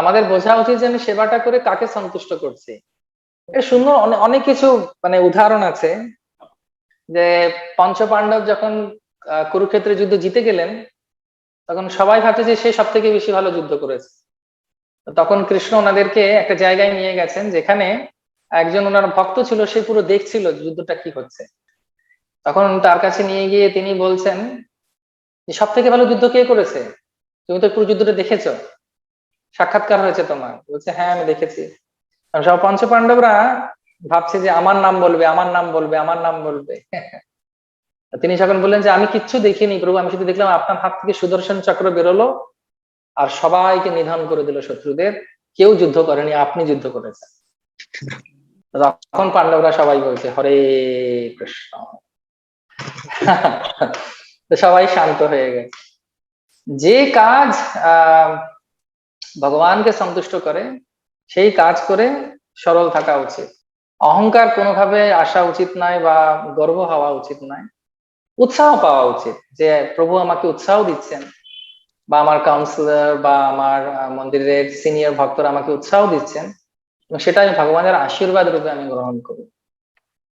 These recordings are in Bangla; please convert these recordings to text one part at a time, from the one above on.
আমাদের বোঝা উচিত যে আমি সেবাটা করে কাকে সন্তুষ্ট করছি। এর সুন্দর অনেক কিছু মানে উদাহরণ আছে, যে পঞ্চপাণ্ডব যখন কুরুক্ষেত্রে যুদ্ধ জিতে গেলেন, তখন সবাই ভাবছে যে সে সব থেকে বেশি ভালো যুদ্ধ করেছে। তখন কৃষ্ণ ওনাদেরকে একটা জায়গায় নিয়ে গেছেন, যেখানে একজন ওনার ভক্ত ছিল, সে পুরো দেখছিল যুদ্ধটা কি হচ্ছে। তখন তার কাছে নিয়ে গিয়ে তিনি বলছেন যে সব থেকে ভালো যুদ্ধ কে করেছে, তুমি তো পুরো যুদ্ধটা দেখেছো, সাক্ষাৎকার হয়েছে তোমার। বলছে হ্যাঁ আমি দেখেছি। আর সব পঞ্চপাণ্ডবরা ভাবছে যে আমার নাম বলবে, আমার নাম বলবে, আমার নাম বলবে। তিনি যখন বললেন যে আমি কিচ্ছু দেখিনি প্রভু, আমি শুধু দেখলাম আপনার হাত থেকে সুদর্শন চক্র বেরোলো আর সবাইকে নিধন করে দিল শত্রুদের, কেউ যুদ্ধ করেনি, আপনি যুদ্ধ করেছেন। তখন পাণ্ডবরা সবাই বলছে হরে কৃষ্ণ। তো সবাই শান্ত হয়ে গেছে। যে কাজ আহ ভগবানকে সন্তুষ্ট করে সেই কাজ করে সরল থাকা উচিত। অহংকার কোনোভাবে আসা উচিত নয় বা গর্ব হওয়া উচিত নয়। উৎসাহ পাওয়া উচিত যে প্রভু আমাকে উৎসাহ দিচ্ছেন, বা আমার কাউন্সিলর বা আমার মন্দিরের সিনিয়র ভক্তরা আমাকে উৎসাহ দিচ্ছেন, এবং সেটা আমি ভগবানের আশীর্বাদ রূপে আমি গ্রহণ করি।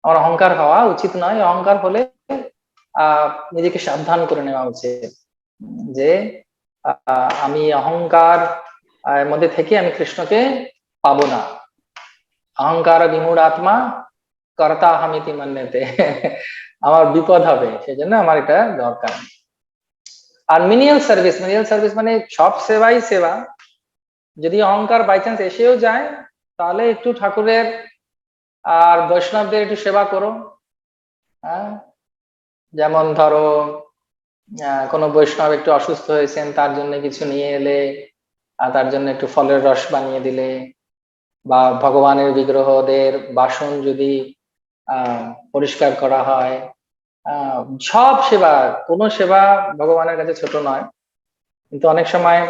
আমার অহংকার হওয়া উচিত নয়। অহংকার হলে নিজেকে সাবধান করে নেওয়া উচিত যে আমি অহংকার এর মধ্যে থেকে আমি কৃষ্ণকে পাবো না। অহংকার বিমূঢ় আত্মা কর্তা হামিতি মান্যতে। আমার বিপদ হবে, সেজন্য আমার এটা দরকার। আর মিনিয়াল সার্ভিস, মিনিয়াল সার্ভিস মানে সব সেবাই সেবা। যদি অহংকার বাই চান্স এসেও যায়, তাহলে একটু ঠাকুরের আর বৈষ্ণবদের একটু সেবা করো। হ্যাঁ, যেমন ধরো কোনো বৈষ্ণব একটু অসুস্থ হয়েছেন, তার জন্য কিছু নিয়ে এলে, আর তার জন্য একটু ফলের রস বানিয়ে দিলে, বা ভগবানের বিগ্রহদের বাসন যদি পরিষ্কার করা হয়। সব সেবা, কোনো সেবা ভগবানের কাছে ছোট নয়। কিন্তু অনেক সময়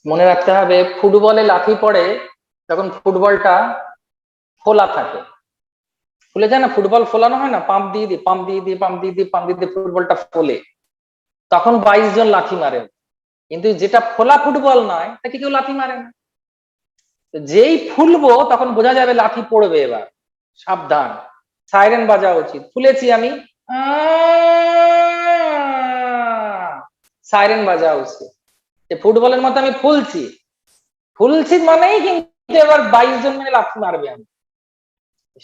মনে রাখতে হবে, ফুটবলে লাথি পড়ে যখন ফুটবলটা ফোলা থাকে, ফুলে যায় না, ফুটবল ফোলানো হয় না, পাম্প দিয়ে দিই, পাম্প দিয়ে দিই, পাম্প দিয়ে দিই, পাম্প দিয়ে দিই, ফুটবলটা ফোলে, তখন 22 জন লাথি মারে। কিন্তু যেটা ফোলা ফুটবল নয়, তাকে কেউ লাথি মারে না। যেই ফুলবো তখন বোঝা যাবে লাথি পড়বে, এবার সাবধান, সাইরেন বাজা উচিত। ফুলেছি আমি, সাইরেন বাজা উচিত যে ফুটবলের মতো আমি ফুলছি, ফুলছি মানেই কিন্তু এবার 22 জন মিলে লাথি মারবে আমি।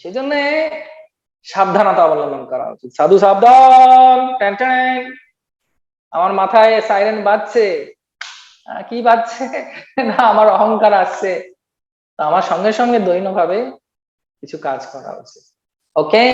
সেজন্য সাবধানতা অবলম্বন করা উচিত। সাধু সাবধান, ট্যান ট্যান। আমার মাথায় সাইরেন বাজছে, কি বাজছে না, আমার অহংকার আসছে, আমার সঙ্গে সঙ্গে দৈনভাবে কিছু কাজ করা উচিত। ওকে।